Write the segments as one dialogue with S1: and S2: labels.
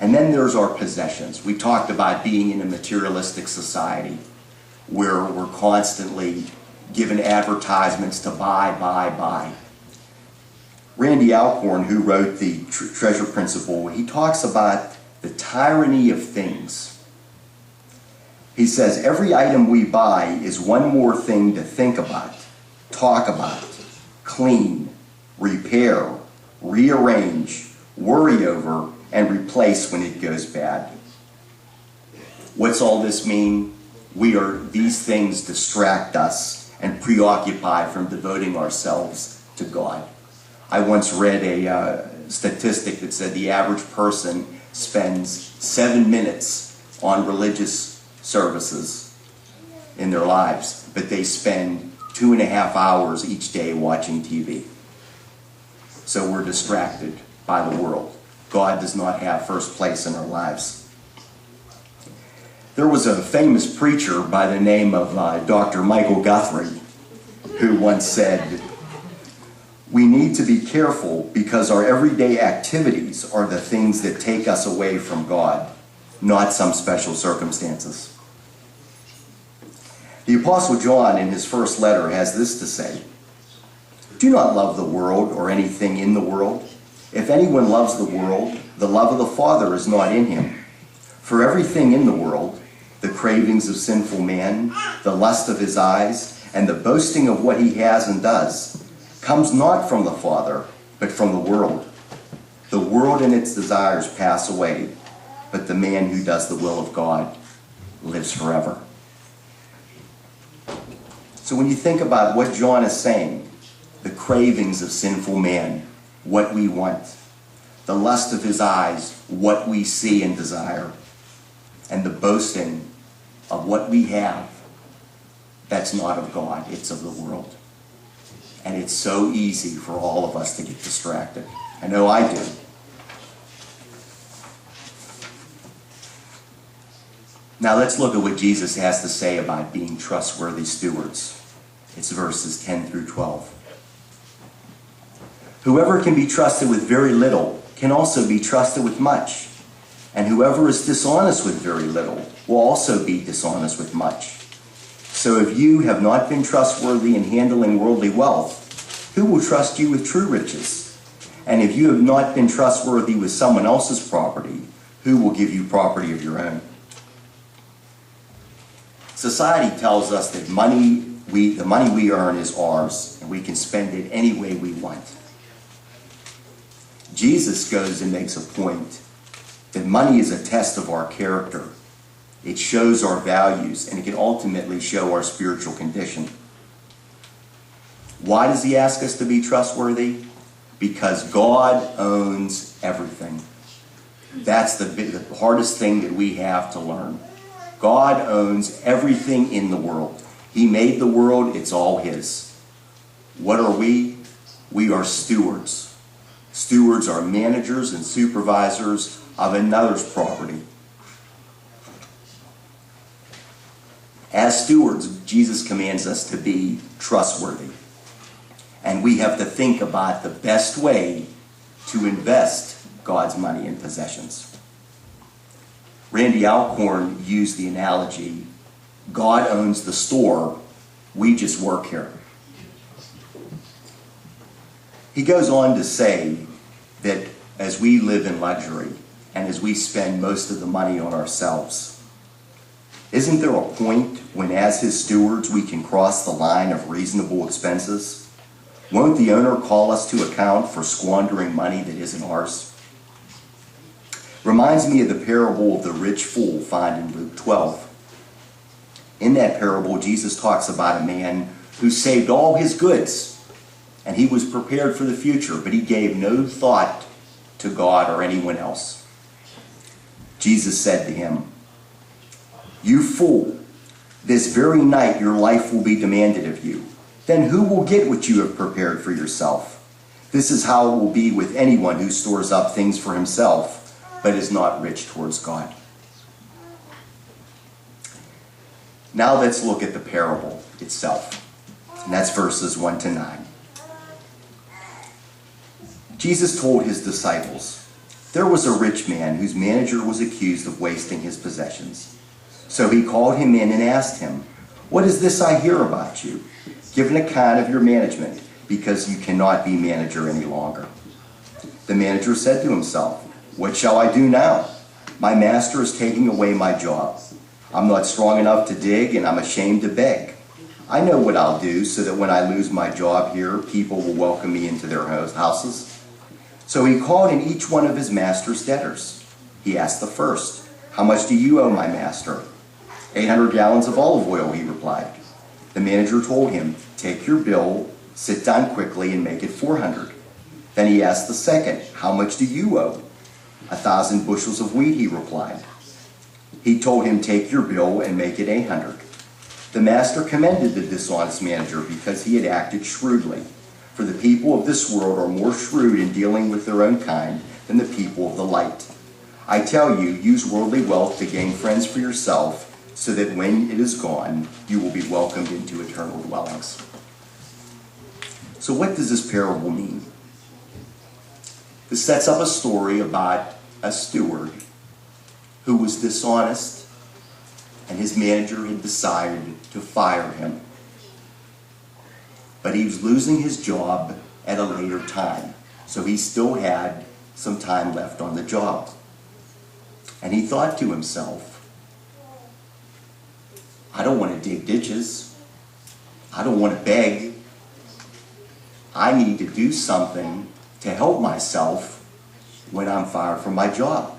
S1: And then there's our possessions. We talked about being in a materialistic society where we're constantly given advertisements to buy, buy, buy. Randy Alcorn, who wrote the Treasure Principle, he talks about the tyranny of things. He says, every item we buy is one more thing to think about, talk about, clean, repair, rearrange, worry over, and replace when it goes bad. What's all this mean? These things distract us and preoccupy from devoting ourselves to God. I once read a statistic that said the average person spends 7 minutes on religious services in their lives, but they spend 2.5 hours each day watching TV. So we're distracted by the world. God does not have first place in our lives. There was a famous preacher by the name of Dr. Michael Guthrie who once said, we need to be careful because our everyday activities are the things that take us away from God, not some special circumstances. The Apostle John in his first letter has this to say, do not love the world or anything in the world. If anyone loves the world, the love of the Father is not in him. For everything in the world, the cravings of sinful man, the lust of his eyes, and the boasting of what he has and does, comes not from the Father, but from the world. The world and its desires pass away, but the man who does the will of God lives forever. So when you think about what John is saying, the cravings of sinful man, what we want, the lust of his eyes, what we see and desire, and the boasting of what we have, that's not of God, it's of the world. And it's so easy for all of us to get distracted. I know I do. Now let's look at what Jesus has to say about being trustworthy stewards. It's verses 10 through 12. Whoever can be trusted with very little can also be trusted with much. And whoever is dishonest with very little will also be dishonest with much. So if you have not been trustworthy in handling worldly wealth, who will trust you with true riches? And if you have not been trustworthy with someone else's property, who will give you property of your own? Society tells us that the money we earn is ours, and we can spend it any way we want. Jesus goes and makes a point that money is a test of our character. It shows our values, and it can ultimately show our spiritual condition. Why does he ask us to be trustworthy? Because God owns everything. That's the hardest thing that we have to learn. God owns everything in the world. He made the world, it's all his. What are we? We are stewards. Stewards are managers and supervisors of another's property. As stewards, Jesus commands us to be trustworthy. And we have to think about the best way to invest God's money and possessions. Randy Alcorn used the analogy, God owns the store, we just work here. He goes on to say that as we live in luxury and as we spend most of the money on ourselves, isn't there a point when as his stewards we can cross the line of reasonable expenses? Won't the owner call us to account for squandering money that isn't ours? Reminds me of the parable of the rich fool found in Luke 12. In that parable, Jesus talks about a man who saved all his goods, and he was prepared for the future, but he gave no thought to God or anyone else. Jesus said to him, "You fool, this very night your life will be demanded of you. Then who will get what you have prepared for yourself? This is how it will be with anyone who stores up things for himself, but is not rich towards God." Now let's look at the parable itself. And that's verses 1 to 9. Jesus told his disciples, There was a rich man whose manager was accused of wasting his possessions. So he called him in and asked him, "What is this I hear about you? Give an account of your management, because you cannot be manager any longer." The manager said to himself, "What shall I do now? My master is taking away my job. I'm not strong enough to dig, and I'm ashamed to beg. I know what I'll do so that when I lose my job here, people will welcome me into their houses." So he called in each one of his master's debtors. He asked the first, "How much do you owe my master?" 800 gallons of olive oil, he replied. The manager told him, "Take your bill, sit down quickly, and make it 400. Then he asked the second, "How much do you owe?" 1,000 bushels of wheat, he replied. He told him, "Take your bill and make it 800. The master commended the dishonest manager because he had acted shrewdly. For the people of this world are more shrewd in dealing with their own kind than the people of the light. I tell you, use worldly wealth to gain friends for yourself, so that when it is gone, you will be welcomed into eternal dwellings." So what does this parable mean? This sets up a story about a steward who was dishonest, and his manager had decided to fire him. But he was losing his job at a later time, so he still had some time left on the job. And he thought to himself, "I don't want to dig ditches. I don't want to beg. I need to do something to help myself when I'm fired from my job."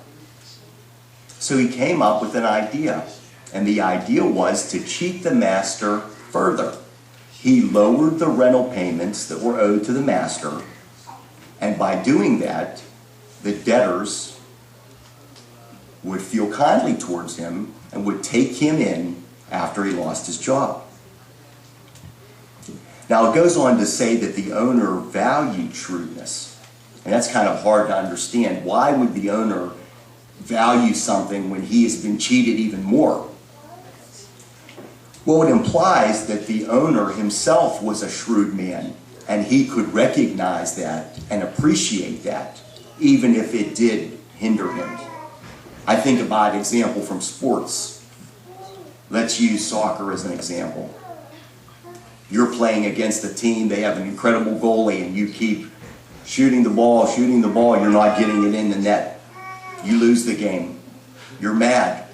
S1: So he came up with an idea, and the idea was to cheat the master further. He lowered the rental payments that were owed to the master, and by doing that, the debtors would feel kindly towards him and would take him in after he lost his job. Now it goes on to say that the owner valued shrewdness, and that's kind of hard to understand. Why would the owner value something when he has been cheated even more? Well, it implies that the owner himself was a shrewd man, and he could recognize that and appreciate that, even if it did hinder him. I think about an example from sports. Let's use soccer as an example. You're playing against a team, they have an incredible goalie, and you keep shooting the ball, you're not getting it in the net. You lose the game. You're mad.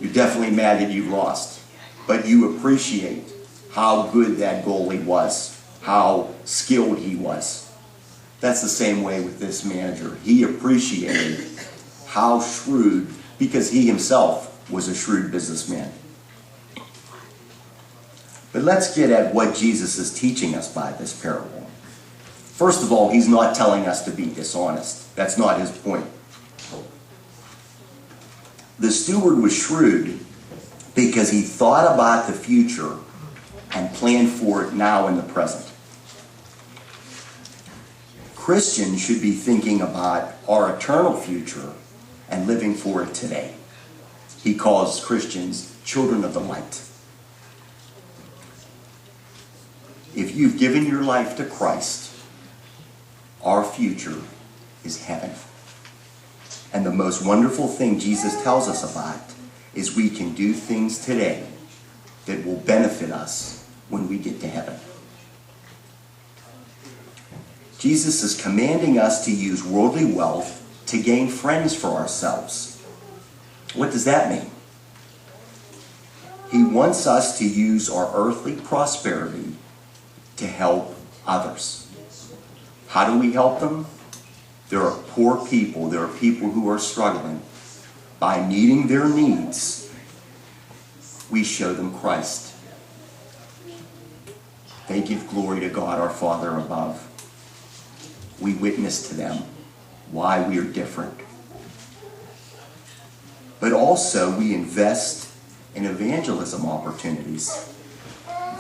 S1: You're definitely mad that you lost. But you appreciate how good that goalie was, how skilled he was. That's the same way with this manager. He appreciated how shrewd, because he himself was a shrewd businessman. But let's get at what Jesus is teaching us by this parable. First of all, he's not telling us to be dishonest. That's not his point. The steward was shrewd because he thought about the future and planned for it now in the present. Christians should be thinking about our eternal future and living for it today. He calls Christians children of the light. If you've given your life to Christ, our future is heaven. And the most wonderful thing Jesus tells us about is we can do things today that will benefit us when we get to heaven. Jesus is commanding us to use worldly wealth to gain friends for ourselves. What does that mean? He wants us to use our earthly prosperity to help others. How do we help them? There are poor people, there are people who are struggling. By meeting their needs, we show them Christ. They give glory to God our Father above. We witness to them why we are different. But also we invest in evangelism opportunities.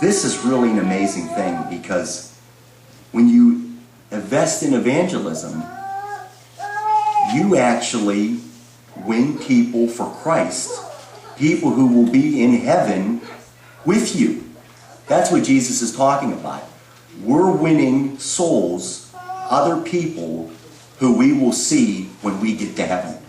S1: This is really an amazing thing, because when you invest in evangelism, you actually win people for Christ, people who will be in heaven with you. That's what Jesus is talking about. We're winning souls, other people who we will see when we get to heaven.